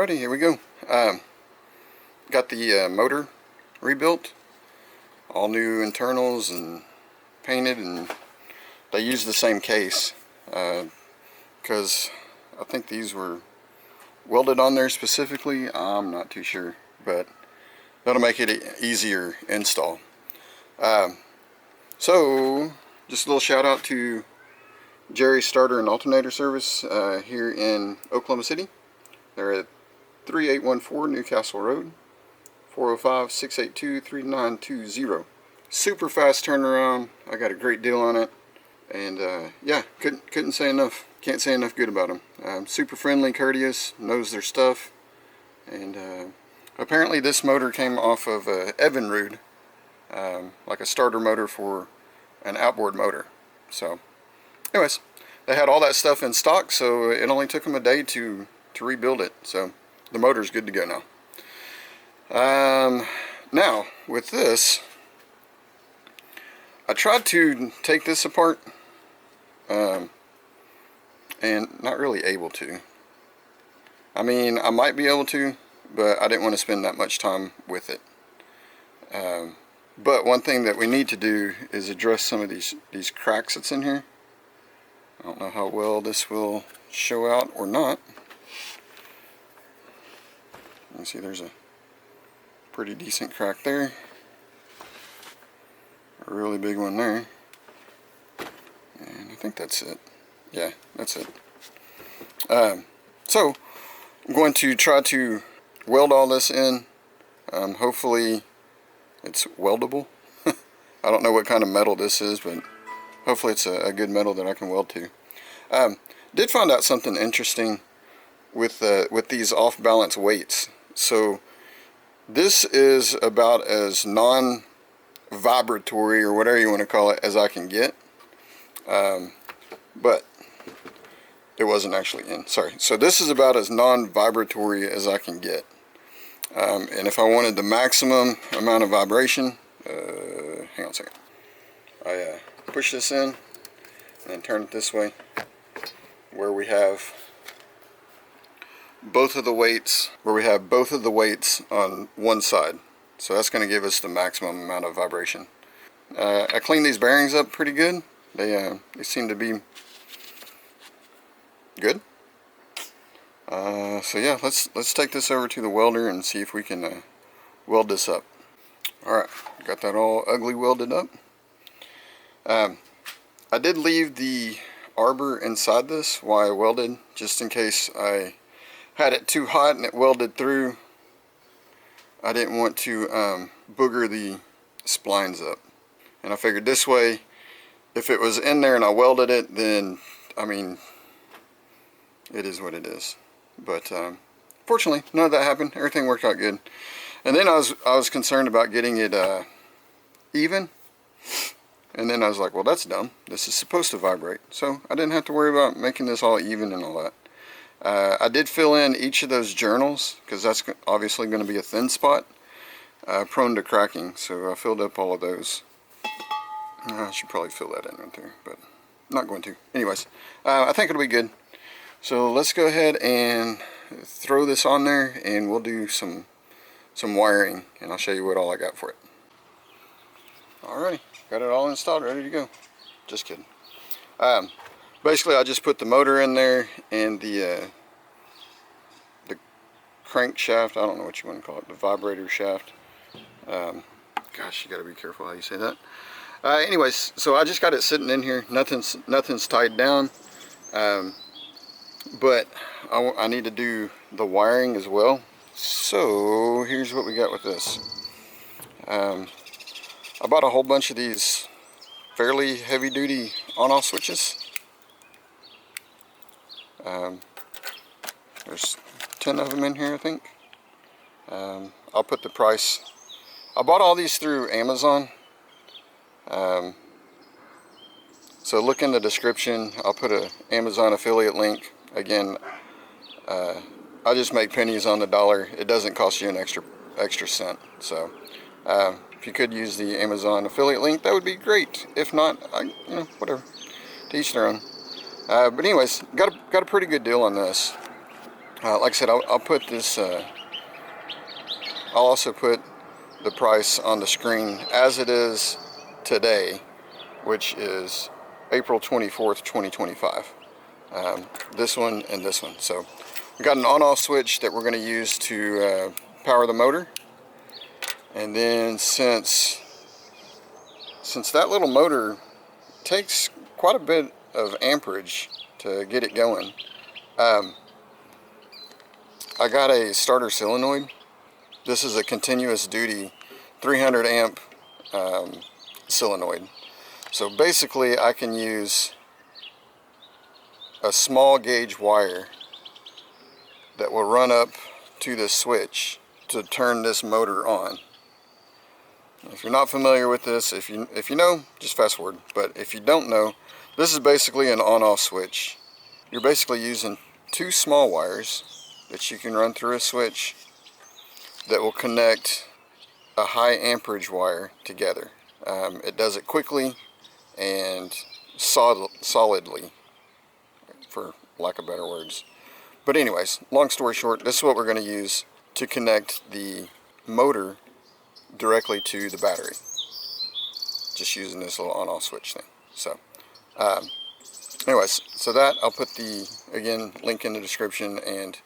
Alrighty, here we go. Got the motor rebuilt, all new internals and painted, and they used the same case because I think these were welded on there specifically. I'm not too sure, but that'll make it an easier install. So just a little shout out to Jerry's Starter and Alternator Service here in Oklahoma City. They're at 3814 Newcastle Road, 405-682-3920. Super fast turnaround. I got a great deal on it, and yeah, couldn't say enough. Can't say enough good about them. Super friendly, courteous, knows their stuff, and apparently this motor came off of Evinrude, like a starter motor for an outboard motor. So, anyways, they had all that stuff in stock, so it only took them a day to rebuild it. So the motor's good to go now. Now with this, I tried to take this apart, and not really able to. I mean, I might be able to, but I didn't want to spend that much time with it. But one thing that we need to do is address some of these cracks that's in here. I don't know how well this will show out or not. You can see there's a pretty decent crack there. A really big one there. And I think that's it. Yeah, that's it. So I'm going to try to weld all this in. Hopefully it's weldable. I don't know what kind of metal this is, but hopefully it's a good metal that I can weld to. Did find out something interesting with these off-balance weights. So this is about as non-vibratory, or whatever you want to call it, as I can get. But it wasn't actually in. Sorry. So this is about as non-vibratory as I can get. And if I wanted the maximum amount of vibration, hang on a second. I push this in and turn it this way, where we have both of the weights, on one side. So that's going to give us the maximum amount of vibration. I cleaned these bearings up pretty good. They seem to be good. So yeah, let's take this over to the welder and see if we can weld this up. Alright, got that all ugly welded up. I did leave the arbor inside this while I welded, just in case I had it too hot and it welded through. I didn't want to booger the splines up, and I figured this way, if it was in there and I welded it, then I mean, it is what it is. But fortunately, none of that happened. Everything worked out good. And then I was concerned about getting it even, and then I was like, well, that's dumb. This is supposed to vibrate, so I didn't have to worry about making this all even and all that. I did fill in each of those journals, because that's obviously going to be a thin spot, prone to cracking, so I filled up all of those. I should probably fill that in right there, but I'm not going to. Anyways, I think it'll be good. So let's go ahead and throw this on there, and we'll do some wiring, and I'll show you what all I got for it. Alrighty, got it all installed, ready to go. Just kidding. Basically, I just put the motor in there and the crankshaft. I don't know what you want to call it, the vibrator shaft. Gosh, you got to be careful how you say that. Anyways, so I just got it sitting in here. Nothing's tied down. But I need to do the wiring as well. So here's what we got with this. I bought a whole bunch of these fairly heavy-duty on-off switches. There's 10 of them in here, I think. I'll put the price. I bought all these through Amazon. So look in the description. I'll put an Amazon affiliate link. Again, I just make pennies on the dollar. It doesn't cost you an extra cent. So if you could use the Amazon affiliate link, that would be great. If not, whatever. To each their own. But anyways, got a pretty good deal on this. Like I said, I'll put this, I'll also put the price on the screen as it is today, which is April 24th, 2025. This one and this one. So we got an on-off switch that we're going to use to power the motor. And then since that little motor takes quite a bit of amperage to get it going, I got a starter solenoid. This is a continuous duty 300 amp solenoid. So basically I can use a small gauge wire that will run up to this switch to turn this motor on. If you're not familiar with this, if you know, just fast forward. But if you don't know, this is basically an on-off switch. You're basically using two small wires that you can run through a switch that will connect a high amperage wire together. It does it quickly and solidly, for lack of better words. But anyways, long story short, this is what we're going to use to connect the motor directly to the battery. Just using this little on-off switch thing. So, anyways, so that I'll put the, again, link in the description and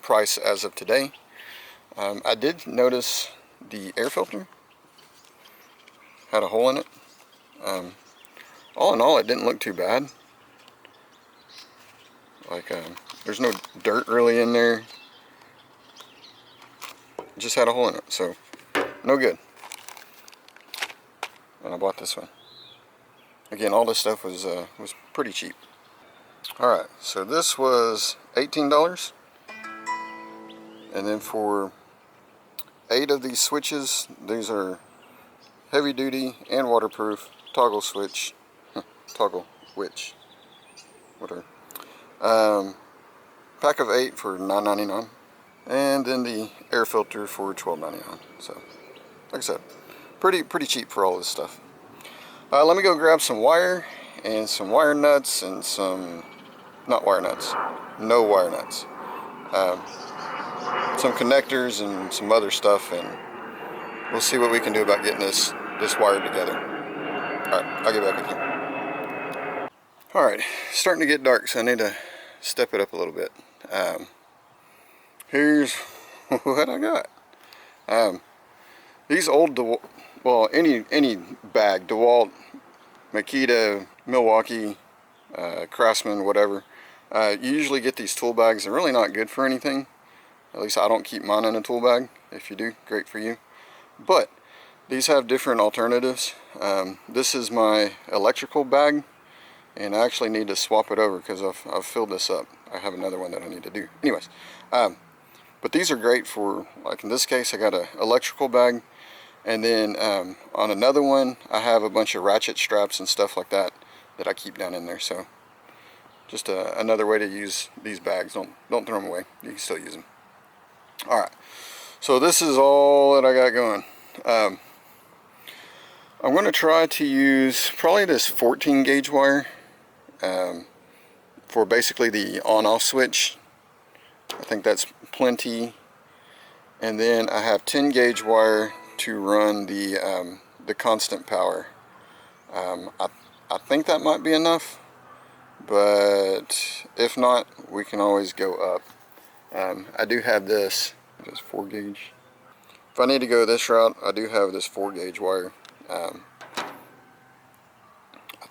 price as of today. I did notice the air filter had a hole in it. All in all, it didn't look too bad. Like, there's no dirt really in there. It just had a hole in it, so no good. And I bought this one. Again, all this stuff was pretty cheap. Alright, so this was $18. And then for 8 of these switches, these are heavy duty and waterproof toggle switch. Toggle witch. Whatever. Pack of 8 for $9.99. And then the air filter for $12.99. So, like I said, pretty cheap for all this stuff. Let me go grab some wire and some wire nuts and some, not wire nuts, no wire nuts. Some connectors and some other stuff, and we'll see what we can do about getting this wired together. Alright, I'll get back with you. Alright, starting to get dark, so I need to step it up a little bit. Here's what I got. These old well, any bag, DeWalt, Lqito, Milwaukee, Craftsman, whatever. You usually get these tool bags. They're really not good for anything. At least I don't keep mine in a tool bag. If you do, great for you. But these have different alternatives. This is my electrical bag, and I actually need to swap it over because I've filled this up. I have another one that I need to do. Anyways, but these are great for, like in this case, I got an electrical bag. And then on another one, I have a bunch of ratchet straps and stuff like that I keep down in there. So just another way to use these bags. Don't throw them away. You can still use them. All right. So this is all that I got going. I'm going to try to use probably this 14 gauge wire for basically the on-off switch. I think that's plenty. And then I have 10 gauge wire to run the constant power. I think that might be enough, but if not, we can always go up. I do have this 4 gauge. If I need to go this route, I do have this 4 gauge wire. I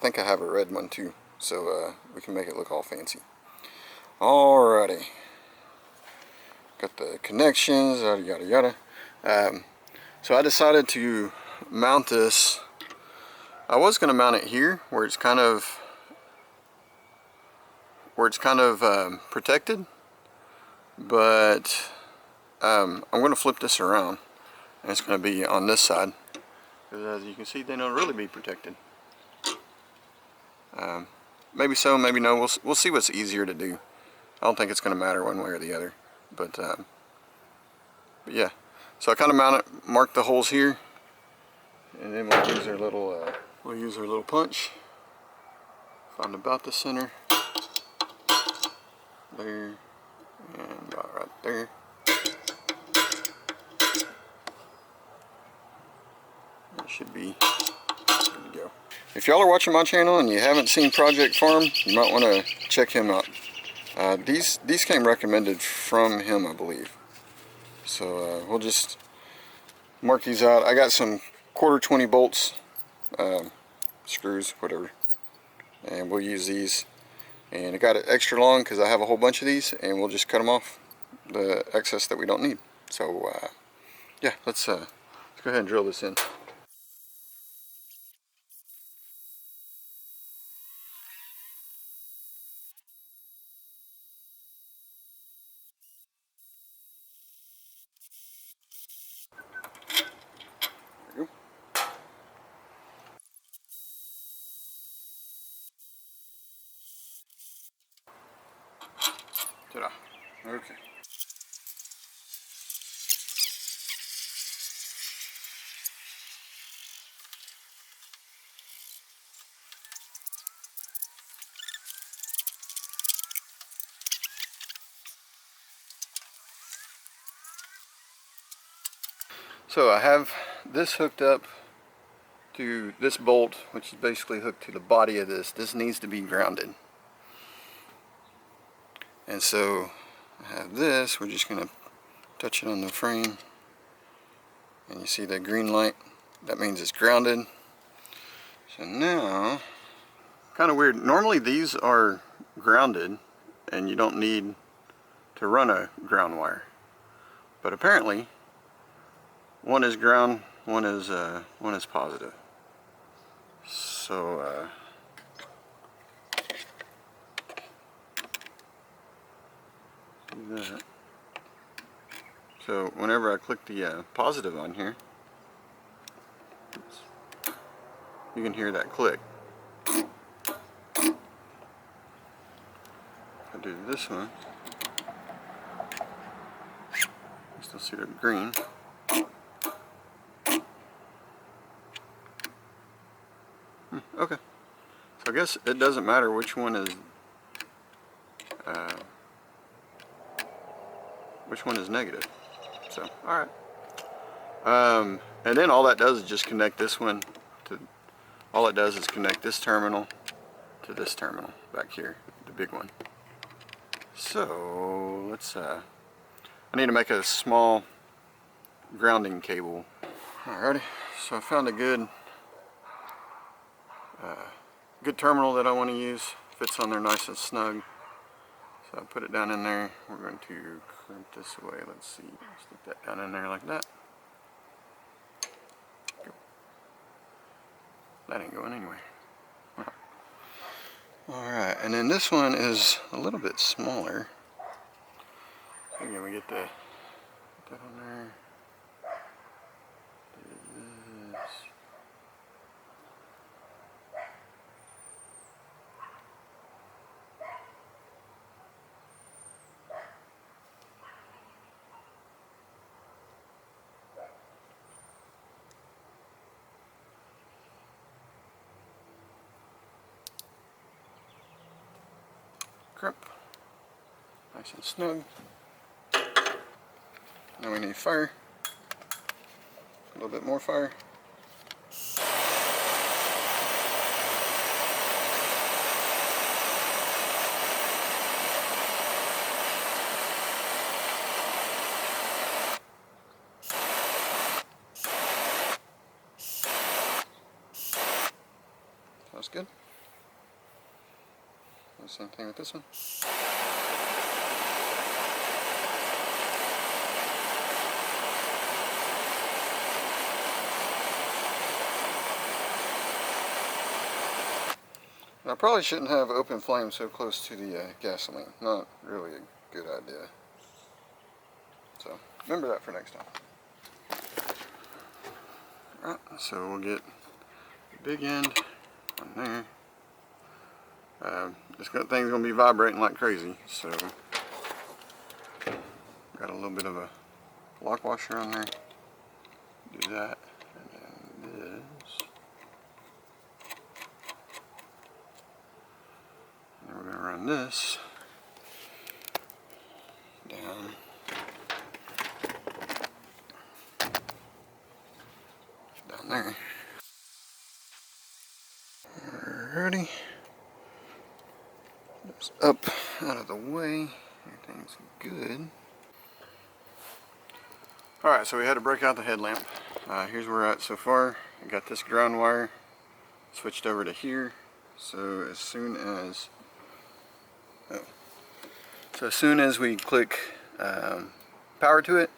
think I have a red one too, so we can make it look all fancy. Alrighty. Got the connections, yada yada. So I decided to mount this. I was going to mount it here where it's kind of protected, but I'm going to flip this around, and it's going to be on this side, because as you can see, they don't really be protected. Maybe so, maybe no. We'll see what's easier to do. I don't think it's going to matter one way or the other, but yeah. So I kind of mark the holes here, and then we'll use our little punch. Find about the center there, And got right there. That should be good to go. If y'all are watching my channel and you haven't seen Project Farm, you might want to check him out. These came recommended from him, I believe. So we'll just mark these out. I got some 1/4 bolts, screws, whatever, and we'll use these. And I got it extra long because I have a whole bunch of these, and we'll just cut them off, the excess that we don't need. So yeah, let's go ahead and drill this in. There we go. Ta-da. Okay. So I have this hooked up to this bolt, which is basically hooked to the body of this. This needs to be grounded. And so I have this, we're just going to touch it on the frame. And you see that green light? That means it's grounded. So now, kind of weird. Normally these are grounded and you don't need to run a ground wire. But apparently, one is ground, one is positive. So do that. So whenever I click the positive on here, you can hear that click. I do this one, you still see the green. Okay, so I guess it doesn't matter which one is negative. So all right, and then all that does is just connect this one to. All it does is connect this terminal to this terminal back here, the big one. So let's. I need to make a small grounding cable. Alrighty, so I found a good terminal that I want to use. Fits on there nice and snug. So I put it down in there. We're going to crimp this away. Let's see. Stick that down in there like that. Go. That ain't going anywhere. Alright, and then this one is a little bit smaller. Again, we get that on there. Do this. Crimp. Nice and snug. Now we need fire. A little bit more fire. That's good. Same thing with this one. I probably shouldn't have open flame so close to the gasoline. Not really a good idea. So remember that for next time. Alright, so we'll get the big end on there. This thing's going to be vibrating like crazy, so got a little bit of a lock washer on there. Do that, and then this. And then we're going to run this on there. Alrighty. It's up out of the way. Everything's good. Alright, so we had to break out the headlamp. Here's where we're at so far. I got this ground wire switched over to here. So as soon as we click power to it,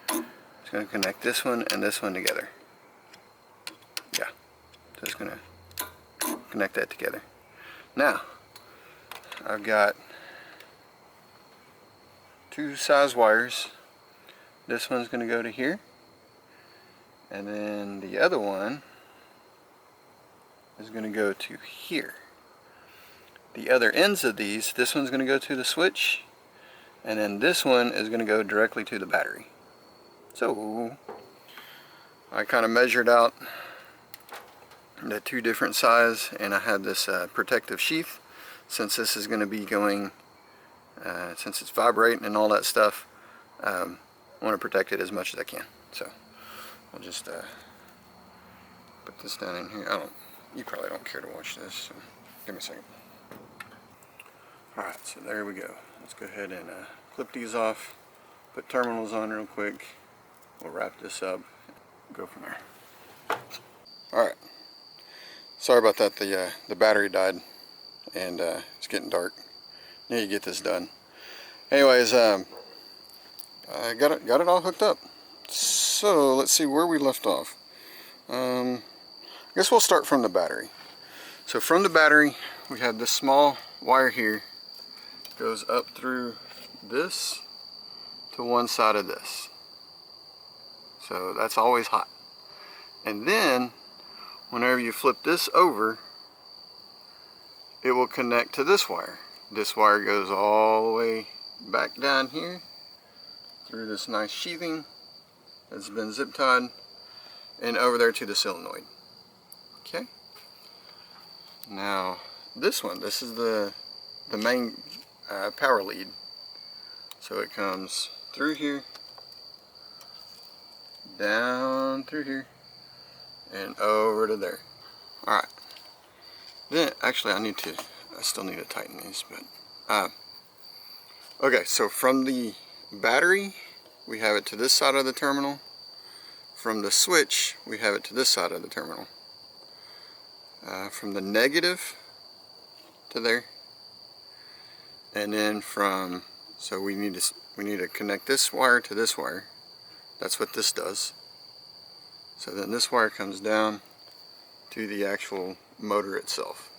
it's going to connect this one and this one together. Yeah, so it's going to connect that together. Now, I've got two size wires. This one's going to go to here, and then the other one is going to go to here. The other ends of these, this one's going to go to the switch, and then this one is going to go directly to the battery. So I kind of measured out the two different size, and I had this protective sheath, since this is going to be going, since it's vibrating and all that stuff. I want to protect it as much as I can. So I'll just put this down in here. You probably don't care to watch this, so give me a second. Alright, so there we go. Let's go ahead and clip these off, put terminals on real quick. We'll wrap this up, go from there. Alright, sorry about that. The battery died, and it's getting dark. Need to get this done. Anyways, I got it all hooked up. So let's see where we left off. I guess we'll start from the battery. So from the battery, we have this small wire here, goes up through this to one side of this. So that's always hot. And then whenever you flip this over, it will connect to this wire. This wire goes all the way back down here through this nice sheathing that's been zip tied, and over there to the solenoid. Okay. Now this one, this is the main power lead. So it comes through here, down through here, and over to there. Alright. Then actually I still need to tighten these, but okay, so from the battery we have it to this side of the terminal. From the switch we have it to this side of the terminal. From the negative to there, and then so we need to connect this wire to this wire. That's what this does. So then this wire comes down to the actual motor itself.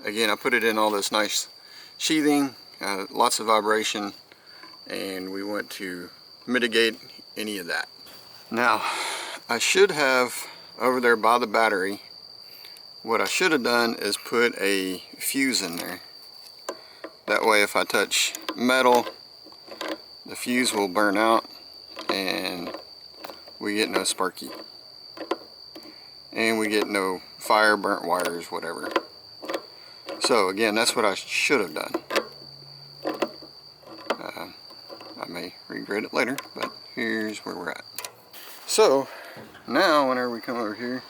Again, I put it in all this nice sheathing, lots of vibration, and we want to mitigate any of that. Now, I should have over there by the battery, what I should have done is put a fuse in there. That way if I touch metal, the fuse will burn out and we get no sparky. And we get no fire, burnt wires, whatever. So again, that's what I should have done. I may regret it later, but here's where we're at. So now whenever we come over here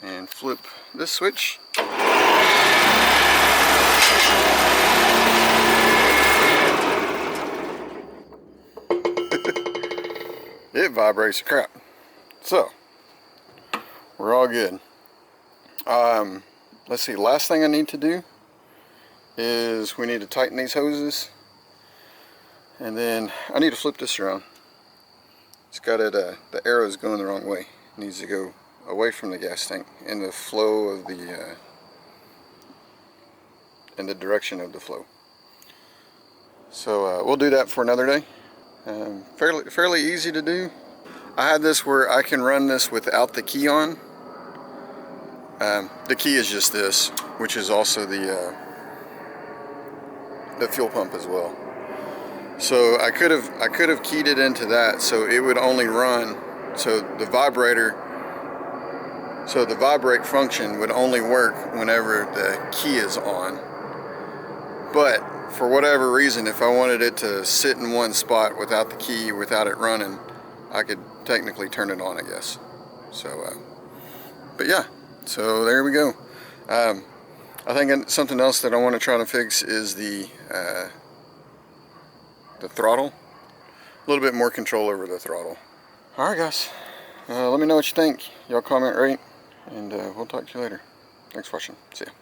and flip this switch, it vibrates the crap. So we're all good. Let's see, last thing I need to do is we need to tighten these hoses, and then I need to flip this around. It's got it, the arrow's going the wrong way. It needs to go away from the gas tank in the flow of the in the direction of the flow. So we'll do that for another day. Fairly easy to do. I had this where I can run this without the key on. The key is just this, which is also the fuel pump as well. So I could have keyed it into that, so it would only run. So the vibrate function would only work whenever the key is on. But for whatever reason, if I wanted it to sit in one spot without the key, without it running, I could technically turn it on, I guess. So, but yeah, so there we go. I think something else that I want to try to fix is the throttle. A little bit more control over the throttle. Alright guys, let me know what you think. Y'all comment, rate, and we'll talk to you later. Thanks for watching. See ya.